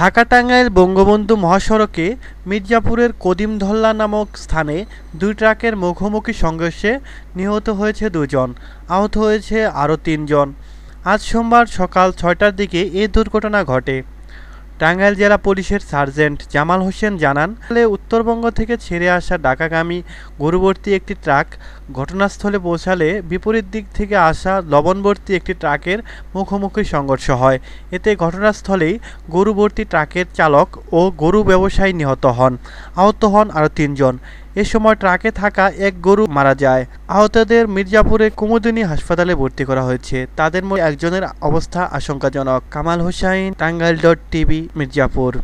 ঢাকা টাঙ্গাইল বঙ্গবন্ধু মহাসড়কে মির্জাপুরের কদিমধল্লা নামক স্থানে দুই ট্রাকের মুখোমুখি সংঘর্ষে নিহত হয়েছে দুজন, আহত হয়েছে আরও তিনজন। আজ সোমবার সকাল ৬টার দিকে এ দুর্ঘটনা ঘটে। টাঙ্গাইল জেলা পুলিশের সার্জেন্ট জামাল হোসেন জানান, উত্তরবঙ্গ থেকে ছেড়ে আসা ঢাকাগামী গরুভর্তি একটি ট্রাক ঘটনাস্থলে পৌঁছালে বিপরীত দিক থেকে আসা লবণভর্তি একটি ট্রাকের মুখোমুখি সংঘর্ষ হয়। এতে ঘটনাস্থলেই গরুভর্তি ট্রাকের চালক ও গরু ব্যবসায়ী নিহত হন। আহত হন আরও তিনজন। এ সময় ট্রাকে থাকা এক গরু মারা যায়। আহতদের মির্জাপুরের কুমুদিনী হাসপাতালে ভর্তি করা হয়েছে। তাদের মধ্যে একজনের অবস্থা আশঙ্কাজনক। কামাল হোসাইন, টাঙ্গাইল.টিভি, মির্জাপুর।